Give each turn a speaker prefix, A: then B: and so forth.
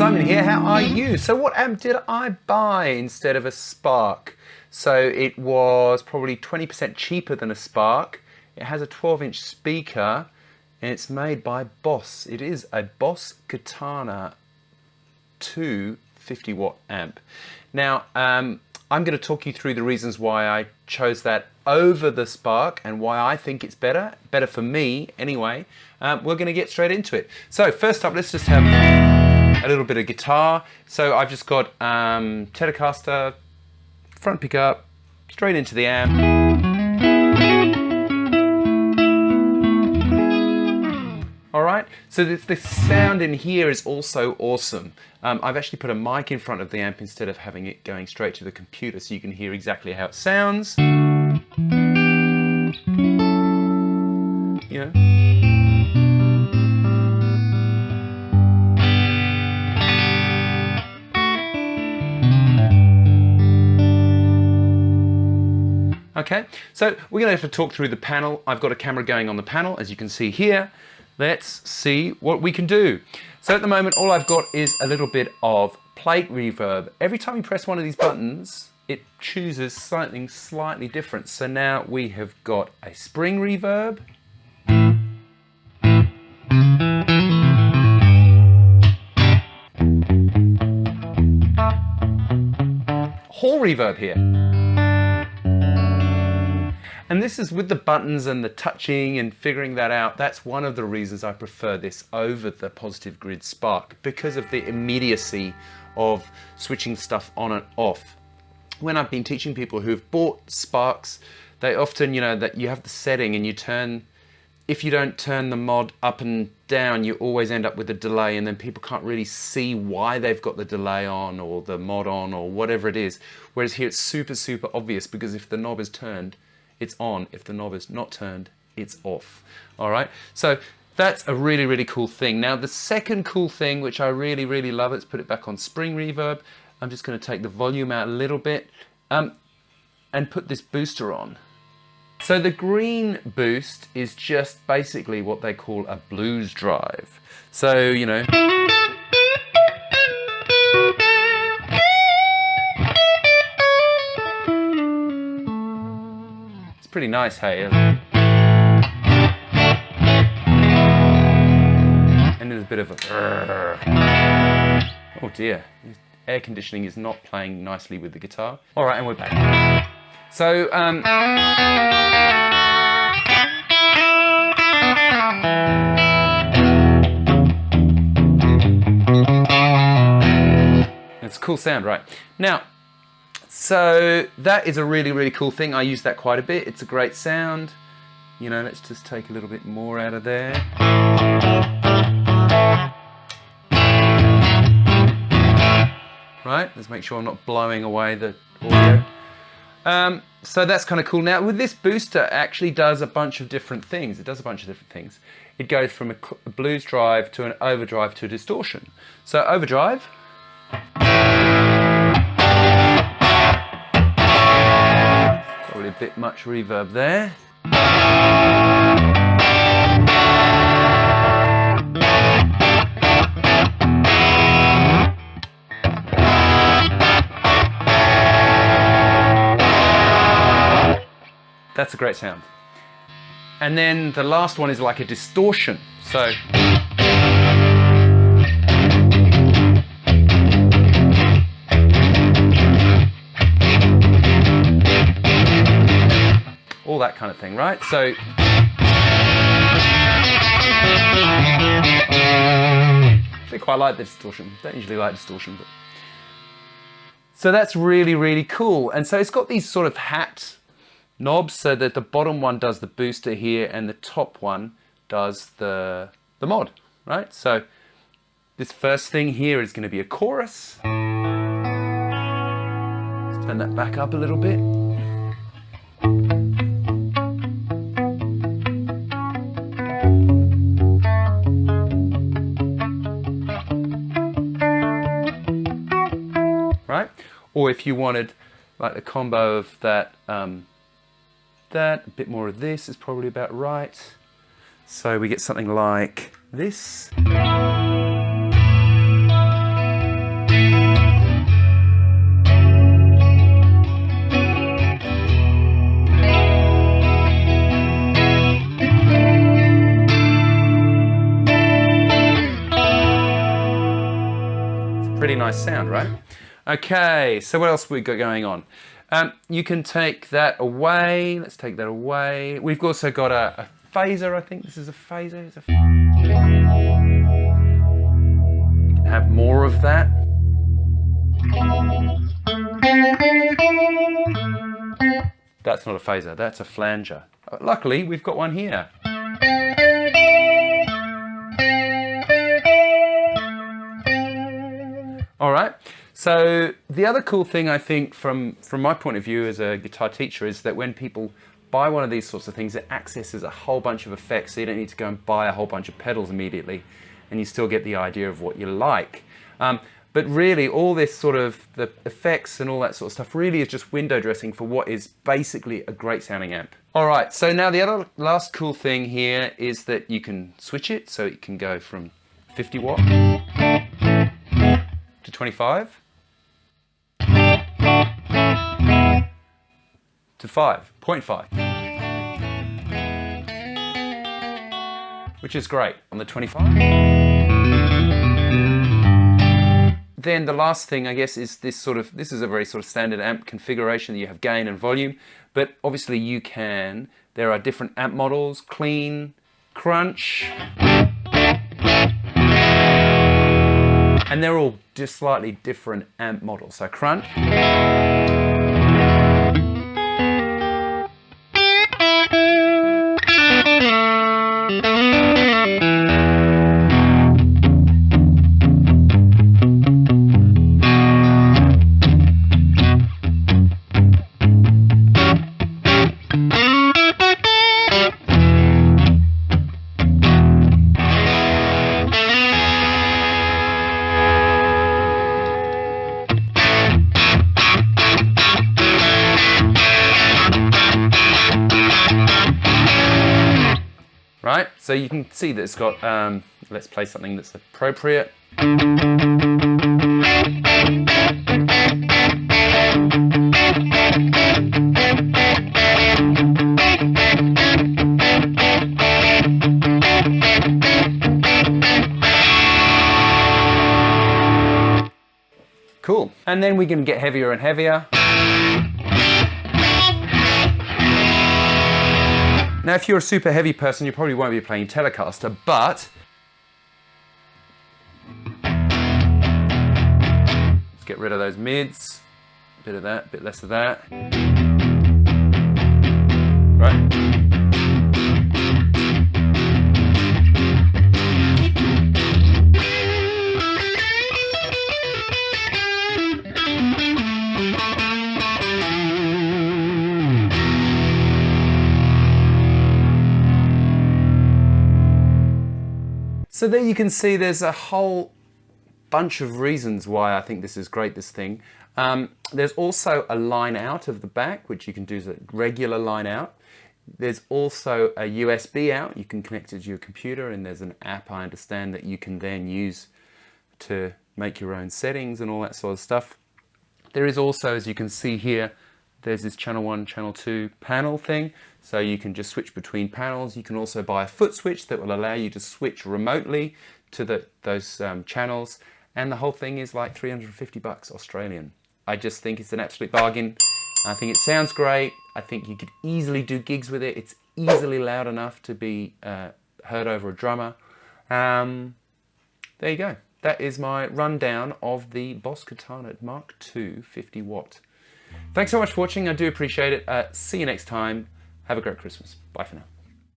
A: Simon here, how are you? So what amp did I buy instead of a Spark? So it was probably 20% cheaper than a Spark. It has a 12-inch speaker and it's made by Boss. It is a Boss Katana 250 watt amp. Now, I'm going to talk you through the reasons why I chose that over the Spark and why I think it's better for me anyway. We're going to get straight into it. So first up, let's just have a little bit of guitar. So I've just got Telecaster, front pickup, straight into the amp. All right, so the sound in here is also awesome. I've actually put a mic in front of the amp instead of having it going straight to the computer so you can hear exactly how it sounds. You know. Okay, so we're going to have to talk through the panel. I've got a camera going on the panel, as you can see here. Let's see what we can do. So at the moment, all I've got is a little bit of plate reverb. Every time you press one of these buttons, it chooses something slightly different. So now we have got a spring reverb. Hall reverb here. And this is with the buttons and the touching and figuring that out. That's one of the reasons I prefer this over the Positive Grid Spark, because of the immediacy of switching stuff on and off. When I've been teaching people who've bought Sparks, they often, you know, that you have the setting and you turn, if you don't turn the mod up and down, you always end up with a delay, and then people can't really see why they've got the delay on or the mod on or whatever it is. Whereas here it's super, super obvious, because if the knob is turned, it's on. If the knob is not turned, it's off. All right, so that's a really, really cool thing. Now, the second cool thing, which I really, really love, let's put it back on spring reverb. I'm just going to take the volume out a little bit and put this booster on. So the green boost is just basically what they call a blues drive. So, you know, pretty nice, hey? And there's a bit of a... Oh dear, air conditioning is not playing nicely with the guitar. All right, and we're back. So, it's a cool sound, right? Now, so that is a really, really cool thing. I use that quite a bit. It's a great sound. You know, let's just take a little bit more out of there. Right, let's make sure I'm not blowing away the audio. So that's kind of cool. Now with this booster, it actually does a bunch of different things. It does a bunch of different things. It goes from a blues drive to an overdrive to a distortion. So overdrive. Probably a bit much reverb there. That's a great sound. And then the last one is like a distortion. So all that kind of thing, right? So I quite like the distortion. Don't usually like distortion, but so that's really, really cool. And so it's got these sort of hat knobs, so that the bottom one does the booster here and the top one does the mod, right? So this first thing here is going to be a chorus. Let's turn that back up a little bit. Right? Or if you wanted like a combo of that, a bit more of this is probably about right. So we get something like this. nice sound, right? Okay, so what else we got going on? You can take that away. Let's take that away. We've also got a phaser, I think this is a phaser. You can have more of that. That's not a phaser, that's a flanger. Luckily, we've got one here. All right, so the other cool thing I think from my point of view as a guitar teacher is that when people buy one of these sorts of things, it accesses a whole bunch of effects, so you don't need to go and buy a whole bunch of pedals immediately, and you still get the idea of what you like. But really, all this sort of, the effects and all that sort of stuff really is just window dressing for what is basically a great sounding amp. All right, so now the other last cool thing here is that you can switch it, so it can go from 50 watt to 25 to 5.5, which is great on the 25. Then the last thing, I guess, is this is a very sort of standard amp configuration that you have gain and volume, but obviously there are different amp models, clean, crunch, and they're all just slightly different amp models. So crunch, right? So you can see that it's got, let's play something that's appropriate. Cool. And then we can get heavier and heavier. Now, if you're a super heavy person, you probably won't be playing Telecaster, but let's get rid of those mids. A bit of that, a bit less of that. Right. So there you can see there's a whole bunch of reasons why I think this is great, this thing. There's also a line out of the back, which you can do as a regular line out. There's also a USB out, you can connect it to your computer, and there's an app, I understand, that you can then use to make your own settings and all that sort of stuff. There is also, as you can see here, there's this channel 1, channel 2 panel thing, so you can just switch between panels. You can also buy a foot switch that will allow you to switch remotely to those channels, and the whole thing is like 350 bucks Australian. I just think it's an absolute bargain. I think it sounds great. I think you could easily do gigs with it. It's easily loud enough to be heard over a drummer. There you go. That is my rundown of the Boss Katana Mark II 50 watt. Thanks so much for watching. I do appreciate it. See you next time. Have a great Christmas. Bye for now.